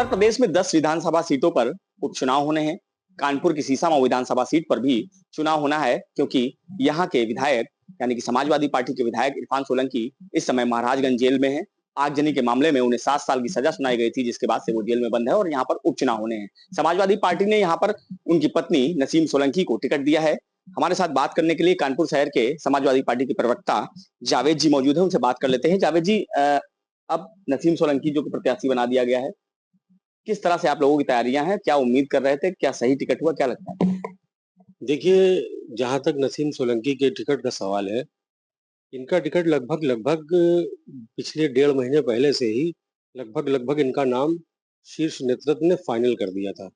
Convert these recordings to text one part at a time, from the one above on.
उत्तर प्रदेश में 10 विधानसभा सीटों पर उपचुनाव होने हैं। कानपुर की सीसामऊ विधानसभा सीट पर भी चुनाव होना है, क्योंकि यहाँ के विधायक यानी कि समाजवादी पार्टी के विधायक इरफान सोलंकी इस समय महाराजगंज जेल में हैं। आगजनी के मामले में उन्हें 7 साल की सजा सुनाई गई थी, जिसके बाद से वो जेल में बंद है और यहाँ पर उपचुनाव होने हैं। समाजवादी पार्टी ने यहाँ पर उनकी पत्नी नसीम सोलंकी को टिकट दिया है। हमारे साथ बात करने के लिए कानपुर शहर के समाजवादी पार्टी के प्रवक्ता जावेद जी मौजूद है, उनसे बात कर लेते हैं। जावेद जी, अब नसीम सोलंकी जो प्रत्याशी बना दिया गया है, किस तरह से आप लोगों की तैयारियां हैं? क्या उम्मीद कर रहे थे? क्या सही टिकट हुआ? क्या लगता है? देखिए, जहाँ तक नसीम सोलंकी के टिकट का सवाल है, इनका टिकट लगभग पिछले 1.5 महीने पहले से ही लगभग इनका नाम शीर्ष नेतृत्व ने फाइनल कर दिया था।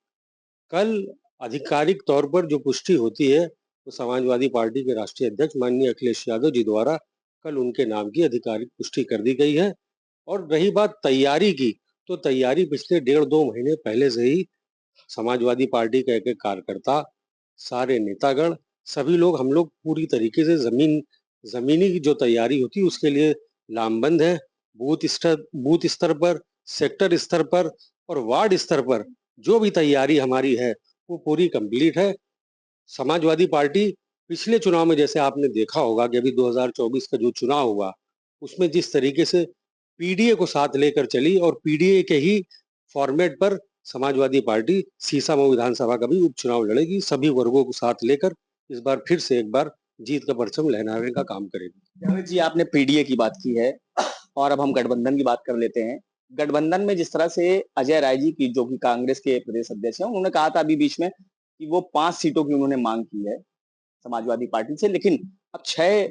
कल आधिकारिक तौर पर जो पुष्टि होती है, वो समाजवादी पार्टी के राष्ट्रीय अध्यक्ष माननीय अखिलेश यादव जी द्वारा कल उनके नाम की आधिकारिक पुष्टि कर दी गई है। और रही बात तैयारी की, तो तैयारी पिछले 1.5-2 महीने पहले से ही समाजवादी पार्टी के एक-एक कार्यकर्ता, सारे नेतागण, सभी लोग हम लोग पूरी तरीके से ज़मीनी की जो तैयारी होती है उसके लिए लामबंद है। बूथ स्तर पर, सेक्टर स्तर पर और वार्ड स्तर पर जो भी तैयारी हमारी है, वो पूरी कंप्लीट है। समाजवादी पार्टी पिछले चुनाव में जैसे आपने देखा होगा कि अभी 2024 का जो चुनाव हुआ, उसमें जिस तरीके से पीडीए को साथ लेकर चली और पीडीए के ही फॉर्मेट पर समाजवादी पार्टी सीसामऊ विधानसभा का भी उपचुनाव लड़ेगी। सभी वर्गों को साथ लेकर इस बार फिर से एक बार जीत का परचम लहराने का काम करेगी। जावेद जी, आपने पीडीए की बात की है और अब हम गठबंधन की बात कर लेते हैं। गठबंधन में जिस तरह से अजय राय जी की, जो कि कांग्रेस के प्रदेश अध्यक्ष हैं, उन्होंने कहा था अभी बीच में कि वो 5 सीटों की उन्होंने मांग की है समाजवादी पार्टी से, लेकिन अब 6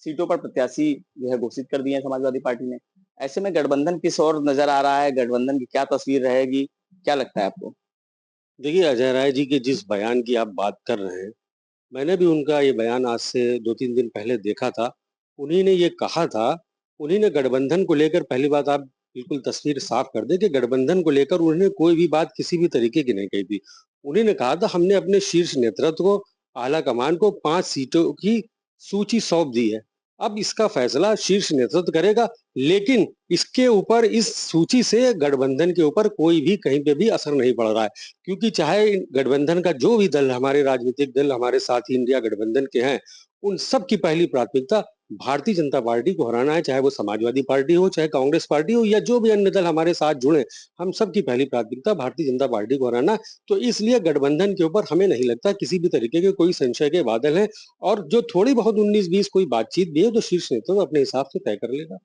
सीटों पर प्रत्याशी जो है घोषित कर दिए हैं समाजवादी पार्टी ने। ऐसे में गठबंधन किस ओर नजर आ रहा है? गठबंधन की क्या तस्वीर रहेगी? क्या लगता है आपको? देखिए, अजय राय जी के जिस बयान की आप बात कर रहे हैं, मैंने भी उनका ये बयान आज से 2-3 दिन पहले देखा था। उन्हीं ने ये कहा था, उन्हीं ने गठबंधन को लेकर पहली बात आप बिल्कुल तस्वीर साफ कर दें कि गठबंधन को लेकर उन्होंने कोई भी बात किसी भी तरीके की नहीं कही थी। उन्हीं ने कहा था हमने अपने शीर्ष नेतृत्व को, आला कमान को 5 सीटों की सूची सौंप दी है। अब इसका फैसला शीर्ष नेतृत्व करेगा, लेकिन इसके ऊपर, इस सूची से गठबंधन के ऊपर कोई भी कहीं पे भी असर नहीं पड़ रहा है। क्योंकि चाहे गठबंधन का जो भी दल, हमारे राजनीतिक दल, हमारे साथी इंडिया गठबंधन के हैं, उन सब की पहली प्राथमिकता भारतीय जनता पार्टी को हराना है। चाहे वो समाजवादी पार्टी हो, चाहे कांग्रेस पार्टी हो या जो भी अन्य दल हमारे साथ जुड़े, हम सब की पहली प्राथमिकता भारतीय जनता पार्टी को हराना है। तो इसलिए गठबंधन के ऊपर हमें नहीं लगता किसी भी तरीके के कोई संशय के बादल हैं। और जो थोड़ी बहुत 19-20 कोई बातचीत भी है, तो शीर्ष नेतृत्व अपने हिसाब से तय कर लेगा।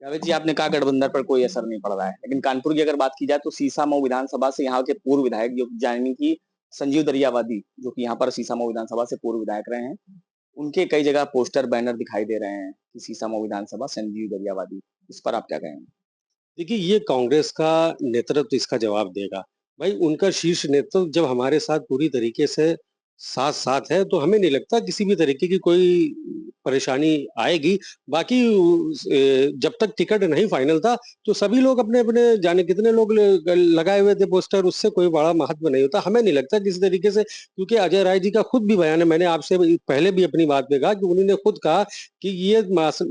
जावेद जी, आपने कहा गठबंधन पर कोई असर नहीं पड़ रहा है, लेकिन कानपुर की अगर बात की जाए तो सीसामऊ विधानसभा से यहाँ के पूर्व विधायक जो यानी कि संजीव दरियावादी, जो कि यहाँ पर सीसामऊ विधानसभा से पूर्व विधायक रहे हैं, उनके कई जगह पोस्टर बैनर दिखाई दे रहे हैं कि सीसामऊ विधानसभा संजीव दरियावादी। इस पर आप क्या कहेंगे? देखिए, ये कांग्रेस का नेतृत्व इसका जवाब देगा। भाई, उनका शीर्ष नेतृत्व जब हमारे साथ पूरी तरीके से साथ-साथ है, तो हमें नहीं लगता किसी भी तरीके की कोई परेशानी आएगी। बाकी जब तक टिकट नहीं फाइनल था, तो सभी लोग अपने-अपने, जाने कितने लोग लगाए हुए थे पोस्टर, उससे कोई बड़ा महत्व नहीं होता। हमें नहीं लगता किसी तरीके से, क्योंकि अजय राय जी का खुद भी बयान है, मैंने आपसे पहले भी अपनी बात में कहा कि उन्होंने खुद कहा कि ये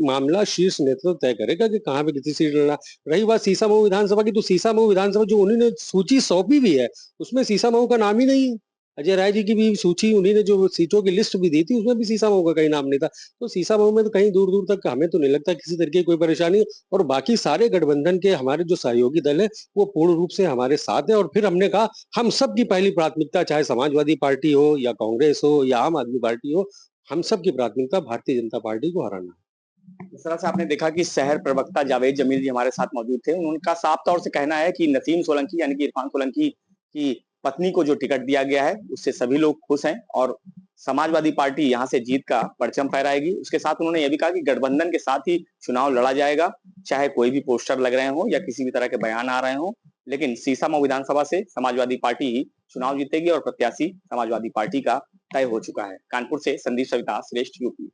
मामला शीर्ष नेतृत्व तय करेगा कि कहाँ पे कितनी सीट लड़ना। रही बात सीसामऊ विधानसभा की, तो सीसामऊ विधानसभा जो उन्होंने सूची सौंपी भी है, उसमें सीसामऊ का नाम ही नहीं है। अजय राय जी की भी सूची, उन्हीं ने जो सीटों की लिस्ट भी दी थी, उसमें भी सीसामऊ का कहीं नाम नहीं था। तो सीसामऊ में तो कहीं दूर-दूर तक हमें तो नहीं लगता किसी तरीके की कोई परेशानी। और बाकी सारे गठबंधन के हमारे जो सहयोगी दल हैं, वो पूर्ण रूप से हमारे साथ हैं। और फिर हमने कहा हम सबकी पहली प्राथमिकता, चाहे समाजवादी पार्टी हो या कांग्रेस हो या आम आदमी पार्टी हो, हम सबकी प्राथमिकता भारतीय जनता पार्टी को हराना है। इस तरह से आपने देखा कि शहर प्रवक्ता जावेद जमील जी हमारे साथ मौजूद थे। उनका साफ तौर से कहना है कि नसीम सोलंकी यानी कि इरफान सोलंकी की पत्नी को जो टिकट दिया गया है, उससे सभी लोग खुश हैं और समाजवादी पार्टी यहाँ से जीत का परचम फहराएगी। उसके साथ उन्होंने यह भी कहा कि गठबंधन के साथ ही चुनाव लड़ा जाएगा, चाहे कोई भी पोस्टर लग रहे हों या किसी भी तरह के बयान आ रहे हों, लेकिन सीसामऊ विधानसभा से समाजवादी पार्टी ही चुनाव जीतेगी और प्रत्याशी समाजवादी पार्टी का तय हो चुका है। कानपुर से संदीप सविता, श्रेष्ठ यूपी।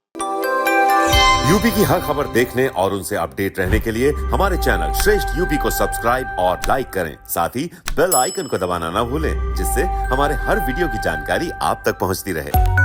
यूपी की हर खबर देखने और उनसे अपडेट रहने के लिए हमारे चैनल श्रेष्ठ यूपी को सब्सक्राइब और लाइक करें। साथ ही बेल आइकन को दबाना ना भूलें, जिससे हमारे हर वीडियो की जानकारी आप तक पहुंचती रहे।